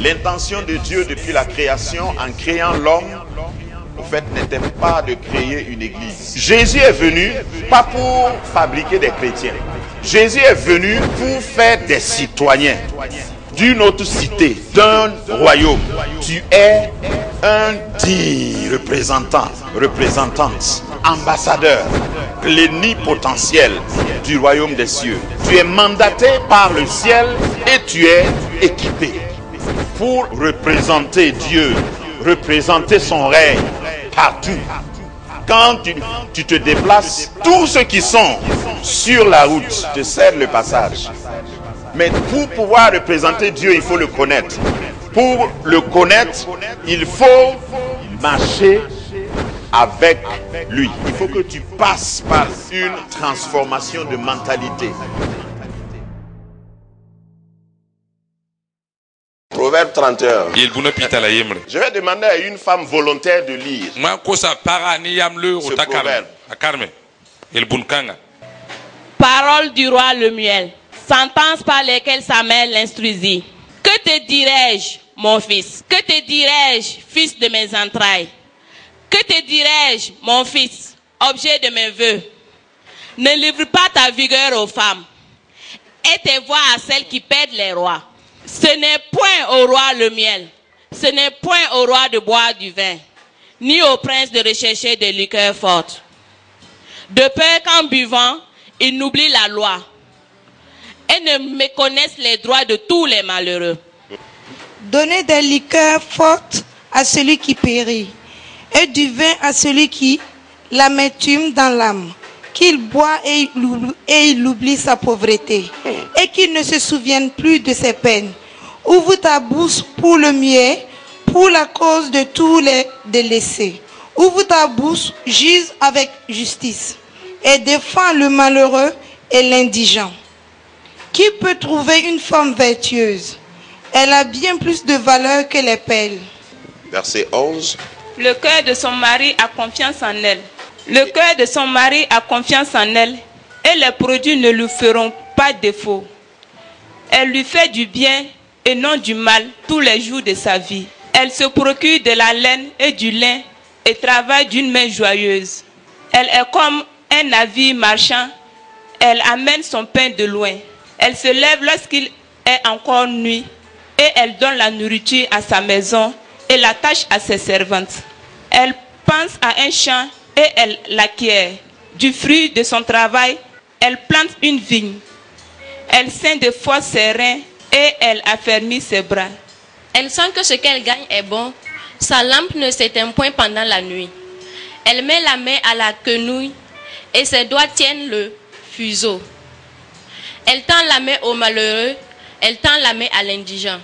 L'intention de Dieu depuis la création, en créant l'homme, au fait, n'était pas de créer une église. Jésus est venu pas pour fabriquer des chrétiens. Jésus est venu pour faire des citoyens d'une autre cité, d'un royaume. Tu es un digne représentante, ambassadeur, plénipotentiel du royaume des cieux. Tu es mandaté par le ciel et tu es équipé pour représenter Dieu, représenter son règne partout. Quand tu te déplaces, tous ceux qui sont sur la route te cèdent le passage. Mais pour pouvoir représenter Dieu, il faut le connaître. Pour le connaître, il faut marcher avec lui. Il faut que tu passes par une transformation de mentalité. Proverbe 31. Je vais demander à une femme volontaire de lire ce proverbe. Parole du roi Lemuel. Sentence par lesquelles sa mère l'instruisit. Que te dirai-je, mon fils? Que te dirai-je, fils de mes entrailles? Que te dirai-je, mon fils, objet de mes vœux? Ne livre pas ta vigueur aux femmes et tes voix à celles qui perdent les rois. Ce n'est point au roi le miel, ce n'est point au roi de boire du vin, ni au prince de rechercher des liqueurs fortes. De peur qu'en buvant, ils n'oublient la loi et ne méconnaissent les droits de tous les malheureux. Donnez des liqueurs fortes à celui qui périt, et du vin à celui qui l'amertume dans l'âme, qu'il boit et il oublie sa pauvreté, et qu'il ne se souvienne plus de ses peines. Ouvre ta bouche pour le mieux, pour la cause de tous les délaissés. Ouvre ta bouche, juge avec justice, et défends le malheureux et l'indigent. Qui peut trouver une femme vertueuse? Elle a bien plus de valeur que les perles. Verset 11. Le cœur de son mari a confiance en elle. Le cœur de son mari a confiance en elle, et les produits ne lui feront pas défaut. Elle lui fait du bien et non du mal tous les jours de sa vie. Elle se procure de la laine et du lin et travaille d'une main joyeuse. Elle est comme un navire marchand. Elle amène son pain de loin. Elle se lève lorsqu'il est encore nuit et elle donne la nourriture à sa maison et la tâche à ses servantes. Elle pense à un champ et elle l'acquiert. Du fruit de son travail, elle plante une vigne. Elle ceint de force ses reins et elle affermit ses bras. Elle sent que ce qu'elle gagne est bon. Sa lampe ne s'éteint point pendant la nuit. Elle met la main à la quenouille et ses doigts tiennent le fuseau. Elle tend la main au malheureux, elle tend la main à l'indigent.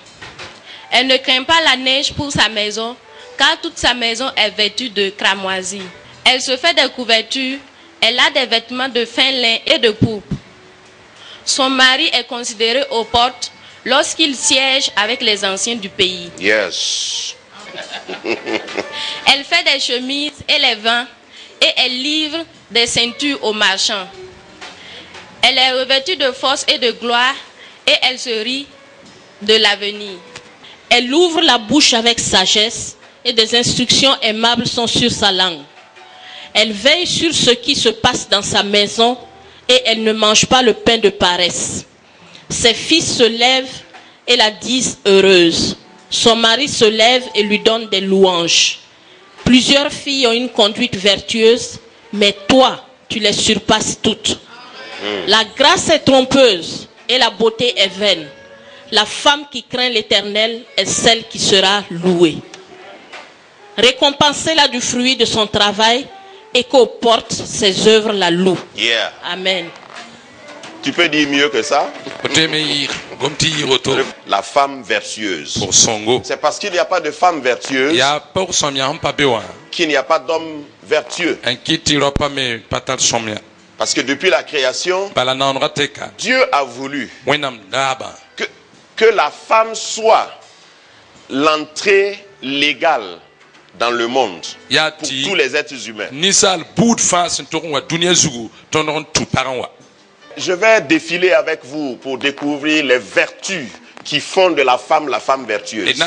Elle ne craint pas la neige pour sa maison, car toute sa maison est vêtue de cramoisie. Elle se fait des couvertures, elle a des vêtements de fin lin et de pourpre. Son mari est considéré aux portes lorsqu'il siège avec les anciens du pays. Yes. Elle fait des chemises et les vend, et elle livre des ceintures aux marchands. Elle est revêtue de force et de gloire, et elle se rit de l'avenir. Elle ouvre la bouche avec sagesse, et des instructions aimables sont sur sa langue. Elle veille sur ce qui se passe dans sa maison, et elle ne mange pas le pain de paresse. Ses fils se lèvent et la disent heureuse. Son mari se lève et lui donne des louanges. Plusieurs filles ont une conduite vertueuse, mais toi, tu les surpasses toutes. La grâce est trompeuse et la beauté est vaine. La femme qui craint l'Éternel est celle qui sera louée. Récompensez-la du fruit de son travail et qu'aux portes ses œuvres la louent. Yeah. Amen. Tu peux dire mieux que ça? La femme vertueuse. C'est parce qu'il n'y a pas de femme vertueuse qu'il n'y a pas d'homme vertueux. Parce que depuis la création, Dieu a voulu que la femme soit l'entrée légale dans le monde pour tous les êtres humains. Je vais défiler avec vous pour découvrir les vertus qui font de la femme vertueuse.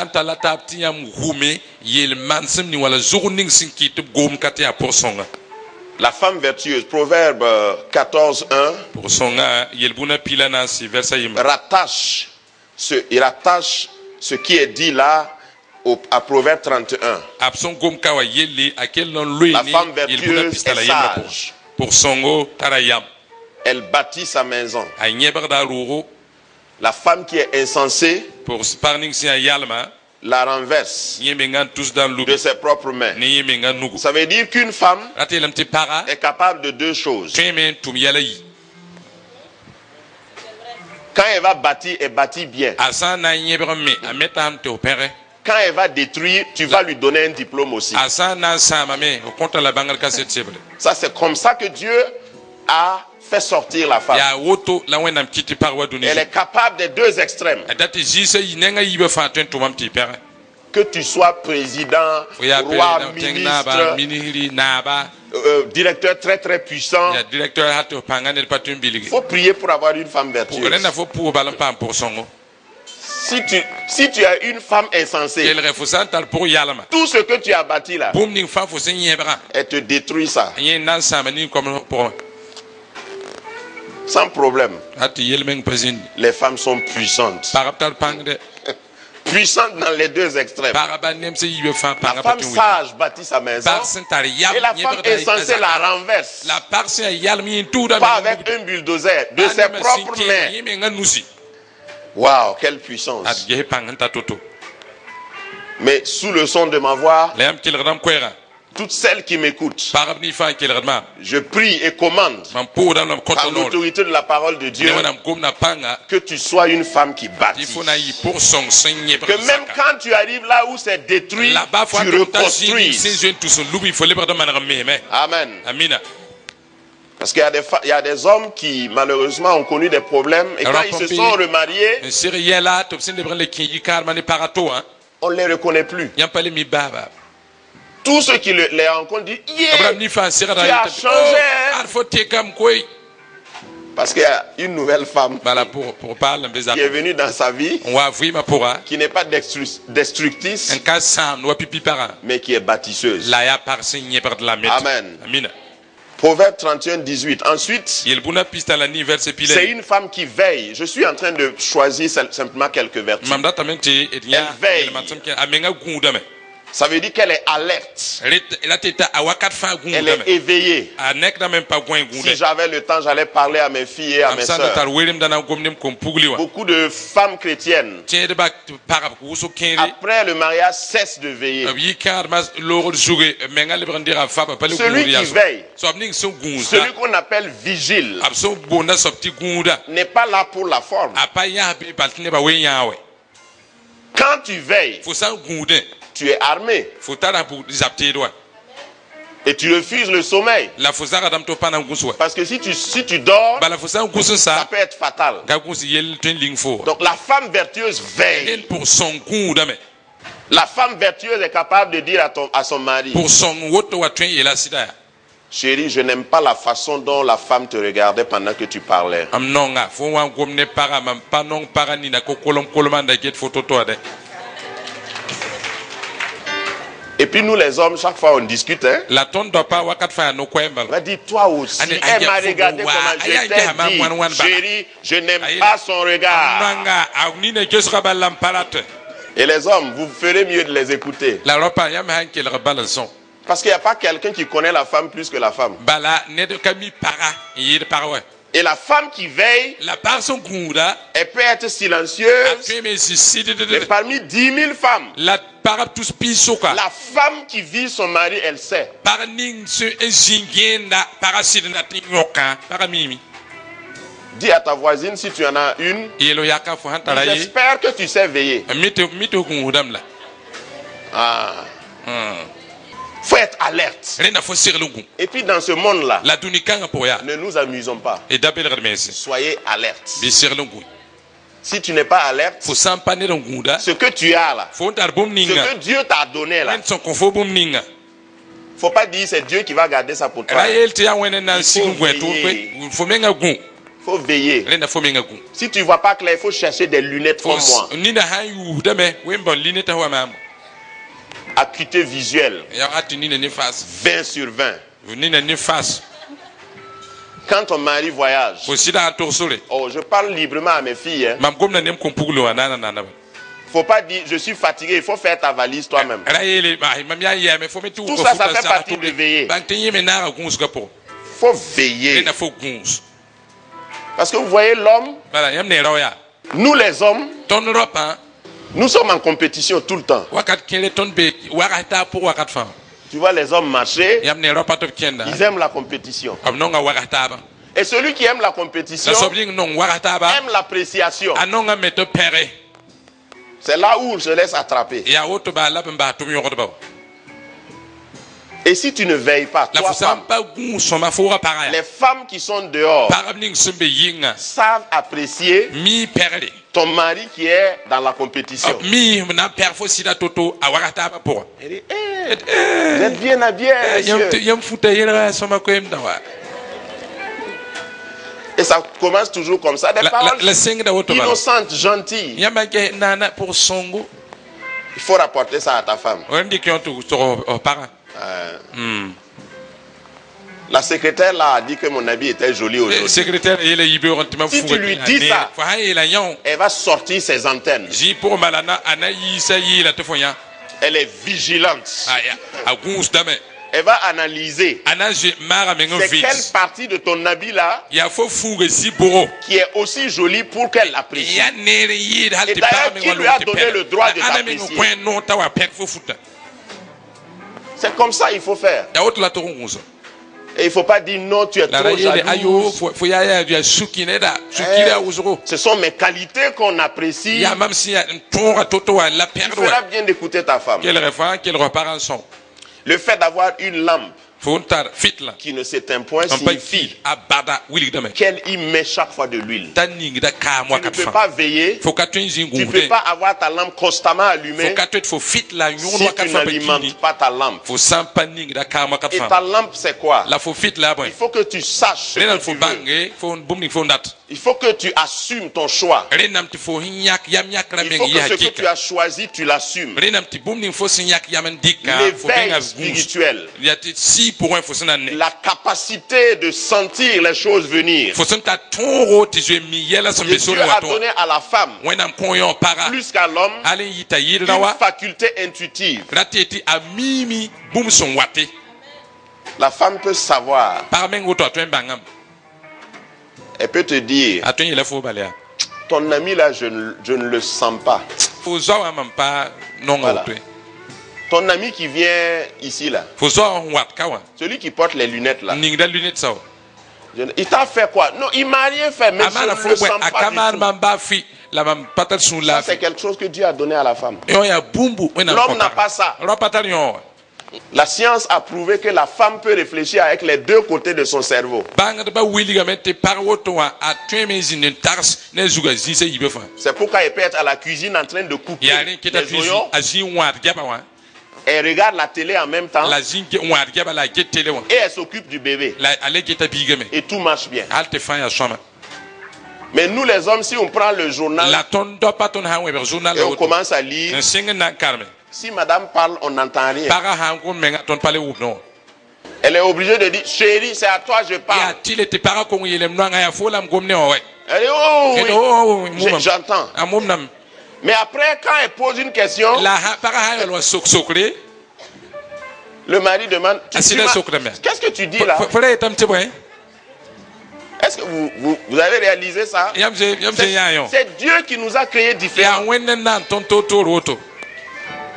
La femme vertueuse, Proverbe 14:1, rattache ce qui est dit là à Proverbe 31. La femme vertueuse est sage. Elle bâtit sa maison. La femme qui est insensée la renverse de ses propres mains. Ça veut dire qu'une femme est capable de deux choses. Quand elle va bâtir, elle bâtit bien. Quand elle va détruire, tu vas lui donner un diplôme aussi. Ça, c'est comme ça que Dieu a fait sortir la femme. Elle est capable des deux extrêmes. Que tu sois président, roi, ministre, directeur très très puissant. Il faut prier pour avoir une femme vertueuse. Si tu as une femme insensée, tout ce que tu as bâti là, elle te détruit ça. Sans problème. Les femmes sont puissantes. Puissantes dans les deux extrêmes. La femme sage bâtit sa maison et la femme insensée la renverse. Pas avec un bulldozer, de ses propres mains. Waouh, quelle puissance. Mais sous le son de ma voix, toutes celles qui m'écoutent, je prie et commande par l'autorité de la parole de Dieu que tu sois une femme qui bâtit. Que même quand tu arrives là où c'est détruit, tu reconstruises. Amen. Parce qu'il y a des hommes qui malheureusement ont connu des problèmes et quand ils se sont remariés, on ne les reconnaît plus. Tous ceux qui les rencontrent disent tu as changé. Parce qu'il y a une nouvelle femme qui est venue dans sa vie, qui n'est pas destructrice, mais qui est bâtisseuse. Amen. Proverbe 31:18. Ensuite, c'est une femme qui veille. Je suis en train de choisir simplement quelques vertus. Elle veille. Ça veut dire qu'elle est alerte. Elle est éveillée. Si j'avais le temps, j'allais parler à mes filles et à mes sœurs. Beaucoup de femmes chrétiennes, après le mariage, cessent de veiller. Celui qui veille, celui qu'on appelle vigile, n'est pas là pour la forme. Quand tu veilles, tu es armé. Et tu refuses le sommeil. Parce que si tu dors, ça peut être fatal. Donc la femme vertueuse veille. La femme vertueuse est capable de dire à son mari, chérie, je n'aime pas la façon dont la femme te regardait pendant que tu parlais. Et puis nous les hommes, chaque fois on discute, on va dire toi aussi, elle m'a regardé comment je t'ai dit, chérie, je n'aime pas son regard. Et les hommes, vous ferez mieux de les écouter. Parce qu'il n'y a pas quelqu'un qui connaît la femme plus que la femme. Et la femme qui veille, elle peut être silencieuse, mais parmi 10 000 femmes, la femme qui vit son mari, elle sait. Dis à ta voisine si tu en as une, j'espère que tu sais veiller. faut être alerte. Et puis dans ce monde-là, ne nous amusons pas. Soyez alerte. Si tu n'es pas alerte, ce que tu as là, ce que Dieu t'a donné là, faut pas dire c'est Dieu qui va garder ça pour toi. Il faut veiller. Si tu ne vois pas clair, il faut chercher des lunettes comme moi. Acuité visuelle. 20 sur 20. Quand ton mari voyage, je parle librement à mes filles. Faut pas dire je suis fatigué, il faut faire ta valise toi-même. Tout ça, ça fait partie de veiller. Faut veiller. Parce que vous voyez l'homme, nous les hommes, nous sommes en compétition tout le temps. Tu vois les hommes marcher, ils aiment la compétition. Et celui qui aime la compétition aime l'appréciation. C'est là où on se laisse attraper. Et si tu ne veilles pas, toi, femme, les femmes qui sont dehors savent apprécier ton mari qui est dans la compétition. Elle dit, vous êtes bien habillé, et ça commence toujours comme ça. Des paroles innocentes, gentilles. Il faut rapporter ça à ta femme. La secrétaire là a dit que mon habit était joli aujourd'hui. Si tu lui dis ça, elle va sortir ses antennes. Elle est vigilante. Elle va analyser c'est quelle partie de ton habit là qui est aussi jolie pour qu'elle l'apprécie. Et d'ailleurs, qui lui a donné le droit de t'apprécier. C'est comme ça il faut faire. Et il ne faut pas dire non, tu es trop jalouse. Ce sont mes qualités qu'on apprécie. Il fera bien d'écouter ta femme. Le fait d'avoir une lampe qui ne s'éteint point signifie qu'elle y met chaque fois de l'huile. Tu ne peux pas veiller, tu ne peux pas avoir ta lampe constamment allumée si tu n'alimentes pas ta lampe. Et ta lampe c'est quoi? Il faut que tu saches ce que tu veux. Il faut que tu assumes ton choix. Il faut que ce que tu as choisi, tu l'assumes. L'éveil spirituel. La capacité de sentir les choses venir. Et Dieu a donné à la femme, plus qu'à l'homme, une faculté intuitive. La femme peut savoir. Elle peut te dire, ton ami là, je ne le sens pas. Voilà. Ton ami qui vient ici là, celui qui porte les lunettes là, il t'a fait quoi? Non, il m'a rien fait, mais je ne le sens pas du tout. Ça c'est quelque chose que Dieu a donné à la femme. L'homme n'a pas ça. La science a prouvé que la femme peut réfléchir avec les deux côtés de son cerveau. C'est pourquoi elle peut être à la cuisine en train de couper les oignons. Elle regarde la télé en même temps. Et elle s'occupe du bébé. Et tout marche bien. Mais nous les hommes, si on prend le journal et on commence à lire, si madame parle, on n'entend rien. Elle est obligée de dire, chérie, c'est à toi je parle. Elle dit, oh oui, j'entends. Mais après, quand elle pose une question, le mari demande, qu'est-ce que tu dis là? Est-ce que vous avez réalisé ça? C'est Dieu qui nous a créés différents.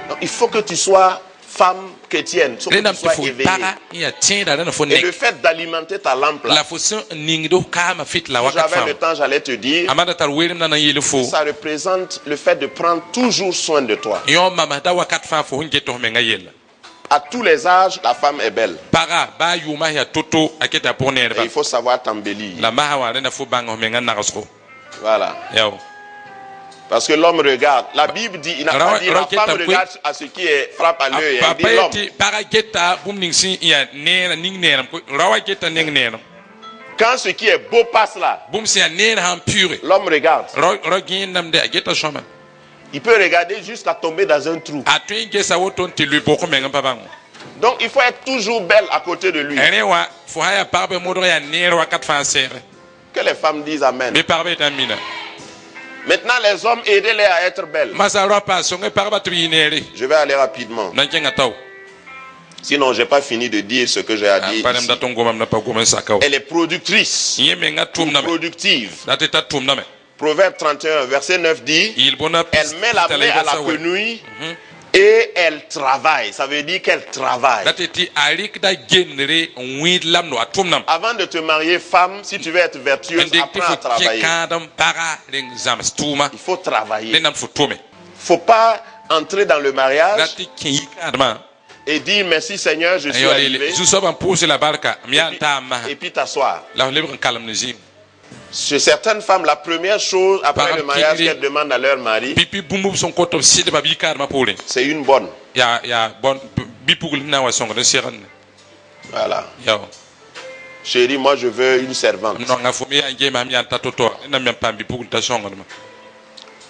Donc, il faut que tu sois femme chrétienne, il faut que tu sois éveillée. Et le fait d'alimenter ta lampe là, si j'avais le temps, j'allais te dire, ça représente le fait de prendre toujours soin de toi. À tous les âges, la femme est belle. Para ba yuma ya toto aketa pour Et nerba. il faut savoir t'embellir. La mahawa na fo bang homenga na rasro. Voilà. Yao. Parce que l'homme regarde. La Bible dit, il n'a pas dit la femme regarde à ce qui est frappe à l'œil. Il dit l'homme. Para geta bum ning sin ya nera ning nera ko rawa geta ning nera. Quand ce qui est beau passe là, Bum si ya nera han pure. l'homme regarde. Ro gin nam de geta shoma. Il peut regarder jusqu'à tomber dans un trou. Atwen gesa woton ti lui boko menga pa bang. Donc il faut être toujours belle à côté de lui. Erewa fo haya parbe modro ya nera wa kat fan serre. Que les femmes disent amen. Me parbe tamina. Maintenant les hommes, aidez-les à être belles. Masaro pa songe parba tu inere. Je vais aller rapidement. Nankenga taw. Sinon, je n'ai pas fini de dire ce que j'ai à dire. Parem da Ici. tongo mam na pa goma sakao. Elle est productrice. Yemenga tum na me. Productive. Da teta tum na me. Proverbe 31, verset 9 dit, Il bona elle met la main à la quenouille et elle travaille. Ça veut dire qu'elle travaille. Dateti alik da genere wid lam no atum nam. Avant de te marier, femme, si tu veux être vertueuse, apprends à travailler. Para ring zam stuma. Il faut travailler. Lenam futume. Il ne faut pas entrer dans le mariage Dati kin kadma. et dire merci Seigneur, je suis Ayo arrivé. le zu ba pose la barka. Mian ta ma. Et puis t'asseoir. La lebre kalam nezim. Chez certaines femmes, la première chose après le mariage qu'elles demandent à leur mari, Pipi bumbu son koto site ba bi kadma pole. c'est une bonne. Ya bon bipugul na wa songo de seran. Voilà. Yo. Chérie, moi je veux une servante. Non nga fomi ya ngema mi anta toto. Na mi pam bipugul ta songo ma.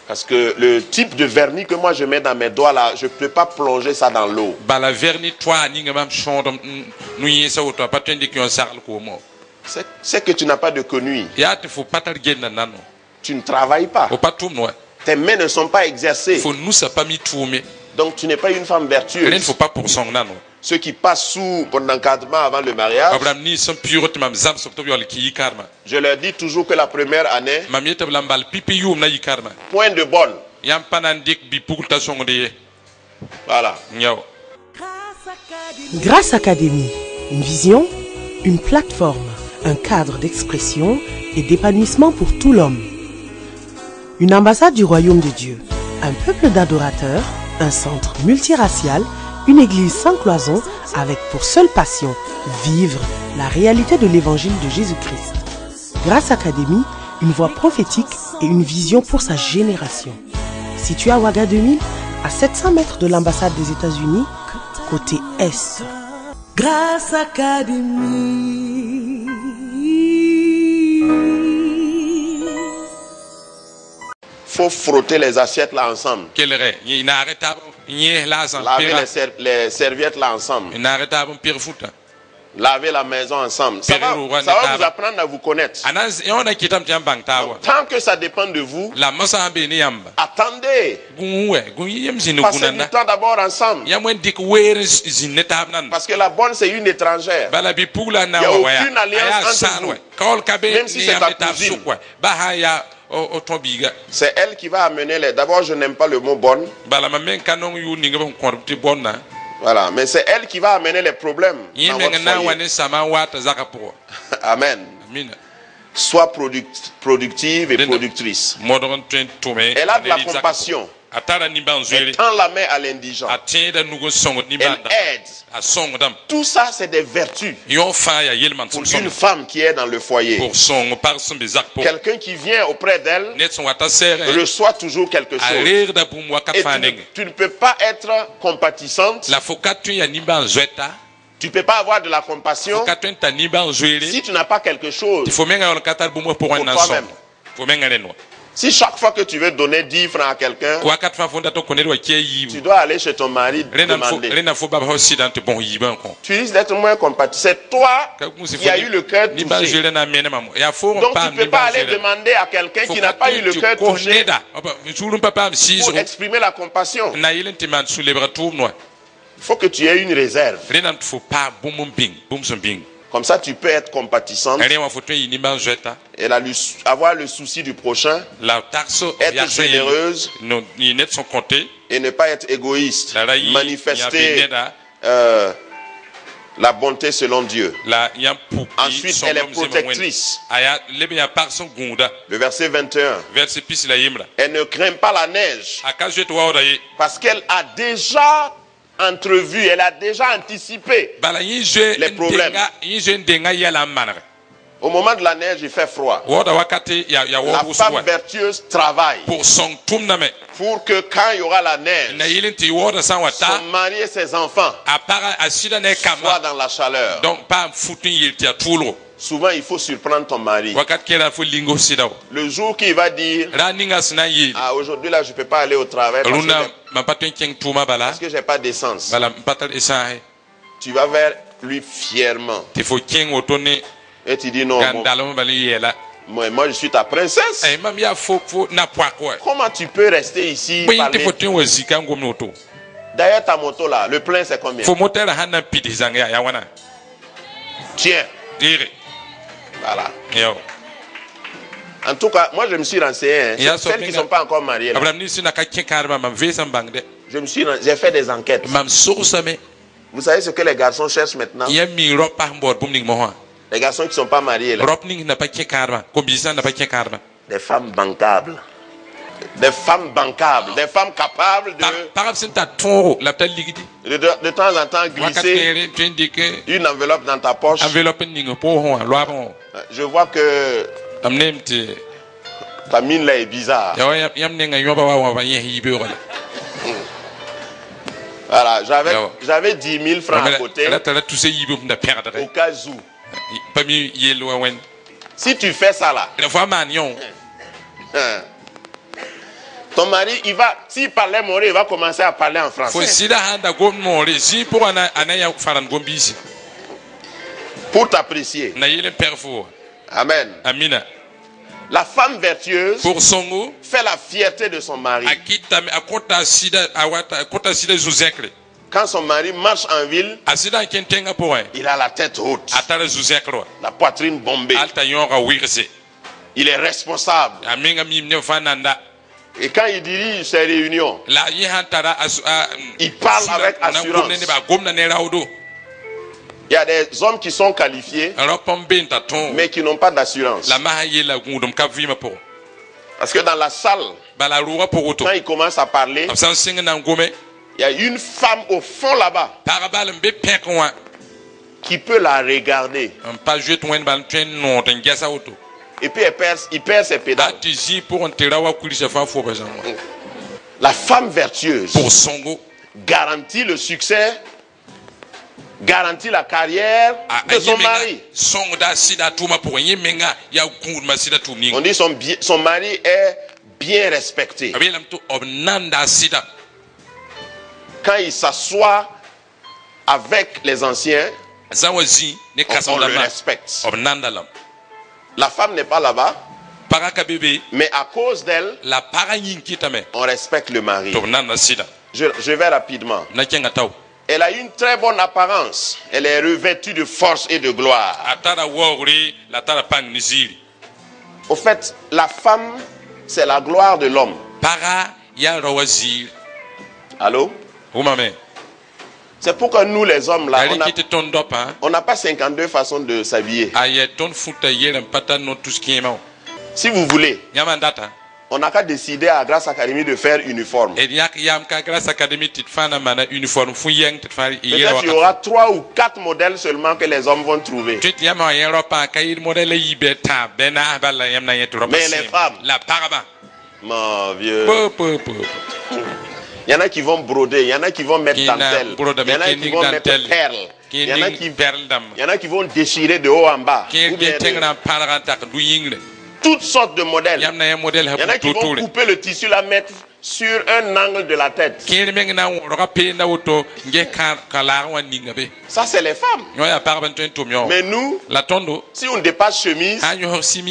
Parce que le type de vernis que moi je mets dans mes doigts là, je ne peux pas plonger ça dans l'eau. Bala verni toi ni ngam chondom nu yesa auto patende ki on sarl ko mo. C'est que tu n'as pas de quenouille. Ya te faut pas targena nano. Tu ne travailles pas. O patum no. Tes mains ne sont pas exercées. Faut nous ça pas mi tourmer. Donc tu n'es pas une femme Il ne vertueuse. faut pas pour son nano. Ceux qui passent sous mon encadrement avant le mariage, Abraham ni son pure te mam zam so to yol ki karma. je leur dis toujours que la première année, Mam yete blambal pipi yum na yikarma. point de bonne. Yam panandik bi pugul songo de. Voilà. Nyaw. Grâce Académie, une vision, une plateforme, un cadre d'expression et d'épanouissement pour tout l'homme. Une ambassade du royaume de Dieu, un peuple d'adorateurs, un centre multiracial, une église sans cloison avec pour seule passion vivre la réalité de l'évangile de Jésus-Christ. Grâce Académie, une voix prophétique et une vision pour sa génération. Situé à Ouaga 2000, à 700 mètres de l'ambassade des États-Unis, côté Est. Grâce Académie. Faut frotter les assiettes là ensemble. Kelere, ni na arrêta ni la san. Laver les serviettes là ensemble. Na arrêta bon pire foot. Laver la maison ensemble. Ça va vous apprendre à vous connaître. Anas on a kitam tiam bang tawa. Tant que ça dépend de vous, La masa be ni yamba. attendez. Gunwe, gun yem zinu Passez du gunanda. temps d'abord ensemble. Yamwen dik were zinetab nan. Parce que la bonne, c'est une étrangère. Bala bi pula na Y a wa ya. aucune alliance entre vous. Kol kabe Même si ni c'est yam ta etab cousine. sukwa. Ba ha ya o tobiga. C'est elle qui va amener les... D'abord, je n'aime pas le mot bonne. Bala ma men kanon yu ni ngam korti bonna. Voilà. Mais c'est elle qui va amener les problèmes dans Yeme votre na foyer. wane sama wata zaka po. Amen. Amina. Sois productive et productrice. Modon twen tome. Elle a de la compassion. Atara ni ban Elle zweli. tend la main à l'indigent. Atenda nugo songo ni Elle banda. aide. A songo dam. Tout ça, c'est des vertus Yon fa ya yelman pour son une femme qui est dans le foyer. pour songo par son bezak po. Quelqu'un qui vient auprès d'elle Net son wata serre. reçoit toujours quelque chose. Alir da bum wakat Et faneng. tu ne peux pas être compatissante. La fokatu ya ni ban zweta. Tu ne peux pas avoir de la compassion Fokatu ta ni ban zweli. si tu n'as pas quelque chose. Il faut menga on katar bum pour un Pour ensemble. toi-même. Faut menga renwa. Si chaque fois que tu veux donner 10 francs à quelqu'un, Kwa kat fa fonda to konero tu yi. dois aller chez ton mari demander. Rena fo baba hosi dans te bon yiban kon. Tu risques d'être moins compatissant. C'est toi qui as eu le cœur Ni ban touché. zweli na mene mamu. Ya fo Donc pa tu ne peux pas aller demander à quelqu'un qui n'a pas eu le cœur touché pour exprimer la compassion. na yelen te man soulèvera tout noir. Il faut que tu aies une réserve. Rena faut pas boum son bing. Comme ça, tu peux être compatissante Rien wa foto yi ni ban zweta. et avoir le souci du prochain, La taxo être généreuse non ni net sont comptés. et ne pas être égoïste. La rayi Manifester la bonté selon Dieu. la yam pou. Ensuite, elle est protectrice. Aya lebe ya par son gunda. Le verset 21. Verset pis la yimra. Elle ne craint pas la neige Aka zwet wa odaye. parce qu'elle a déjà entrevu, elle a déjà anticipé les problèmes. Au moment de la neige, il fait froid. La femme vertueuse travaille pour que quand il y aura la neige, son mari et ses enfants soient dans la chaleur. Souvent, il faut surprendre ton mari. Le jour qu'il va dire, ah, aujourd'hui là, je ne peux pas aller au travail parce que je n'ai pas d'essence. Tu vas vers lui fièrement. Et tu dis non, moi je suis ta princesse. Comment tu peux rester ici parler? D'ailleurs, ta moto là, le plein c'est combien? Tiens. Voilà. En tout cas, moi je me suis renseigné. Celles qui ne sont pas encore mariées là. J'ai fait des enquêtes. Vous savez ce que les garçons cherchent maintenant? Les garçons qui ne sont pas mariés là. Des femmes bancables. Des femmes bancables. Des femmes capables de temps en temps glisser une enveloppe dans ta poche. Je vois que ta mine là est bizarre. Voilà, j'avais 10 000 francs à côté au cas où. Si tu fais ça là, ton mari, s'il parlait moré, il va commencer à parler en français. Pour t'apprécier. Amen. La femme vertueuse fait la fierté de son mari. Quand son mari marche en ville, il a la tête haute, la poitrine bombée. Il est responsable. Et quand il dirige ses réunions, il parle avec assurance. Il y a des hommes qui sont qualifiés, mais qui n'ont pas d'assurance. Parce que dans la salle, quand il commence à parler, il y a une femme au fond là-bas qui peut la regarder. Et puis il perd ses pédales. La femme vertueuse garantit le succès, garantit la carrière de son mari. On dit son mari est bien respecté. Quand il s'assoit avec les anciens, on le respecte. La femme n'est pas là-bas, mais à cause d'elle, on respecte le mari. Je vais rapidement. Elle a une très bonne apparence. Elle est revêtue de force et de gloire. Au fait, la femme, c'est la gloire de l'homme. Allô? C'est pourquoi nous les hommes là, on n'a pas 52 façons de s'habiller. Si vous voulez, on n'a qu'à décider à Grâce Académie de faire uniforme. Peut-être il y aura 3 ou 4 modèles seulement que les hommes vont trouver. Mais les femmes, mon vieux, il y en a qui vont broder, il y en a qui vont mettre dentelle, il y en a qui vont mettre perles, il y en a qui vont déchirer de haut en bas. Toutes sortes de modèles. Il y en a qui vont couper le tissu, la mettre sur un angle de la tête. Ça, c'est les femmes. Mais nous, si on dépasse chemise,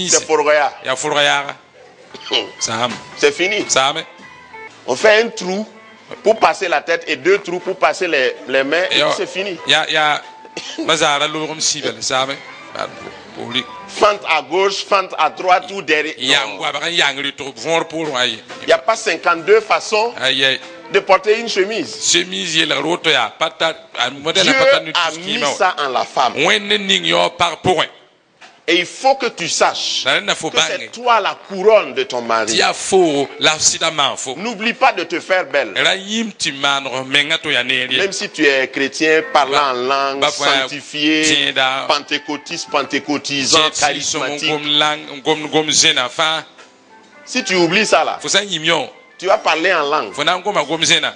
c'est Foroya. C'est fini. On fait un trou pour passer la tête et 2 trous pour passer les mains et c'est fini. Fente à gauche, fente à droite, tout derrière. Il n'y a pas 52 façons de porter une chemise. Dieu a mis ça en la femme. Et il faut que tu saches que c'est toi la couronne de ton mari. N'oublie pas de te faire belle. Même si tu es chrétien, parlant en langue, sanctifié, pentecôtiste, pentecôtisant, charismatique. Si tu oublies ça là, tu vas parler en langue.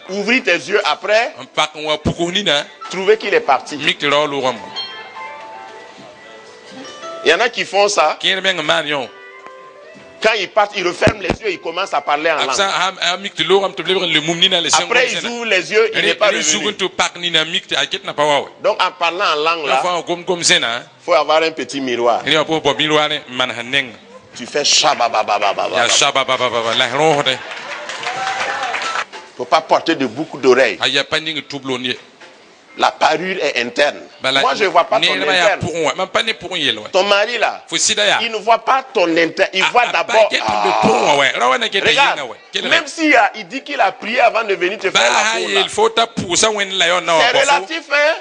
Ouvrir tes yeux après, trouver qu'il est parti. Il y en a qui font ça. Quand ils partent, ils referment les yeux et ils commencent à parler en langue. Après, ils ouvrent les yeux, il n'est pas revenu. Donc, en parlant en langue là, il faut avoir un petit miroir. Tu fais shabababababa. Il ne faut pas porter de boucles d'oreilles. La parure est interne. Moi, je ne vois pas ton interne. Ton mari là, il ne voit pas ton interne. Il voit d'abord. Regarde, même si il dit qu'il a prié avant de venir te faire la peau, c'est relatif, hein?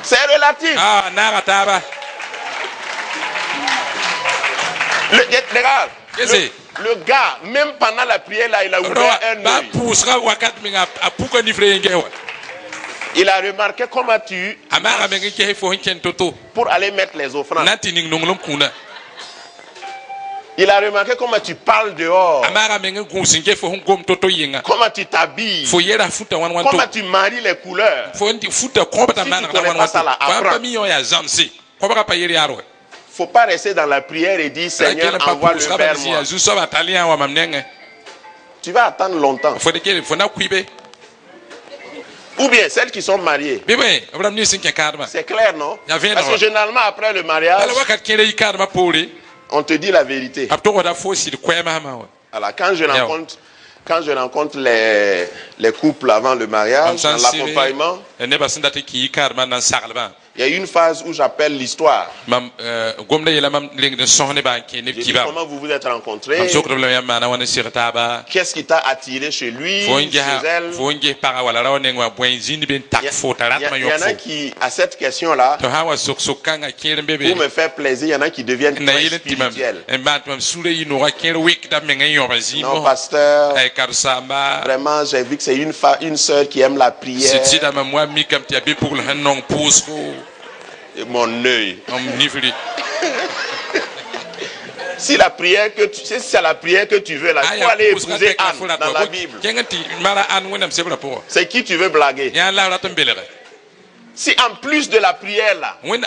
C'est relatif. Regarde. Le gars, même pendant la prière, là, il a ouvert un œil. Il a remarqué comment tu pour aller mettre les offrandes. Il a remarqué comment tu parles dehors. Comment tu t'habilles. Comment tu maries les couleurs. Si tu ne connais pas ça là, apprends. Faut pas rester dans la prière et dire Seigneur, envoie-le vers moi. Tu vas attendre longtemps. Ou bien celles qui sont mariées. C'est clair, non? Parce que généralement après le mariage, on te dit la vérité. Alors quand je rencontre les couples avant le mariage, dans l'accompagnement, il y a une phase où j'appelle l'histoire. Je dis comment vous vous êtes rencontrés. Qu'est-ce qui t'a attiré chez lui, chez elle. Il y en a qui, à cette question-là, pour me faire plaisir, il y en a qui deviennent très spirituels. Non, pasteur, vraiment, j'ai vu que c'est une sœur qui aime la prière. Et mon œil. Si c'est la prière que tu veux, là, il faut aller épouser Anne dans la Bible. C'est qui tu veux blaguer? Si en plus de la prière là, elle ne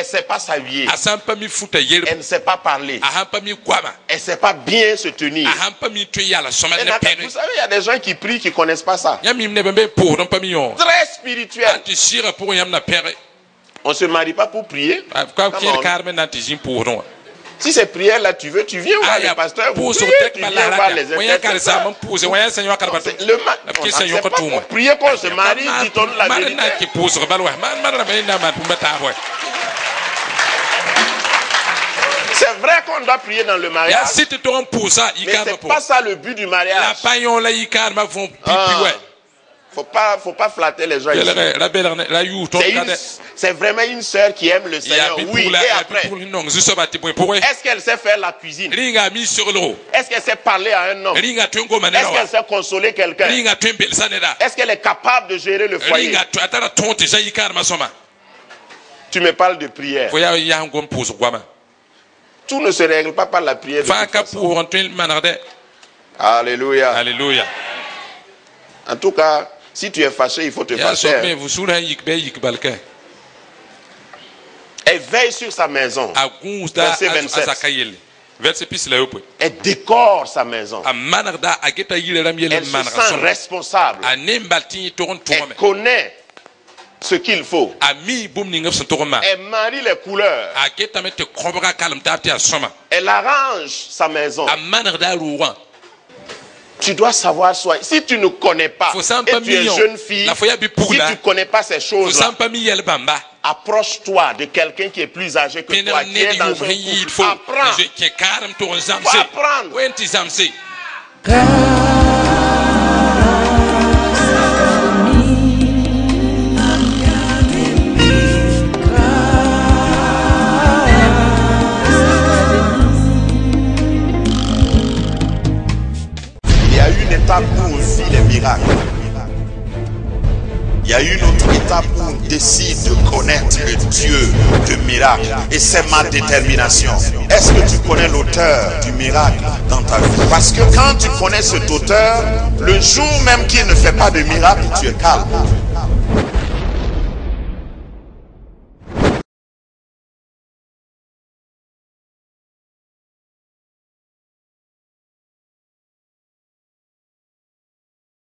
sait pas s'habiller, elle ne sait pas parler, elle ne sait pas bien se tenir. Vous savez, il y a des gens qui prient qui ne connaissent pas ça. Très spirituel. On ne se marie pas pour prier. Si c'est prière là, tu viens voir les pasteurs, vous priez, tu viens voir les interprètes. Pour prier qu'on se marie, dit-on la vérité. C'est vrai qu'on doit prier dans le mariage, mais ce n'est pas ça le but du mariage. Faut pas flatter les gens ici. C'est vraiment une sœur qui aime le Seigneur. Oui, et après, est-ce qu'elle sait faire la cuisine? Est-ce qu'elle sait parler à un homme? Est-ce qu'elle sait consoler quelqu'un? Est-ce qu'elle est capable de gérer le foyer? Tu me parles de prière. Tout ne se règle pas par la prière. Alléluia. Alléluia. En tout cas, si tu es fâché, il faut te fâcher. Elle veille sur sa maison. Verset 27. Elle décore sa maison. Elle se sent responsable. Elle connaît ce qu'il faut. Elle marie les couleurs. Elle arrange sa maison. Tu dois savoir soi. Si tu ne connais pas, et tu es jeune fille, si tu ne connais pas ces choses-là, approche-toi de quelqu'un qui est plus âgé que toi, qui est dans un couple. Apprends. Faut apprendre. y a une autre étape où on décide de connaître le Dieu de miracle. Et c'est ma détermination. Est-ce que tu connais l'auteur du miracle dans ta vie? Parce que quand tu connais cet auteur, le jour même qu'il ne fait pas de miracle, tu es calme.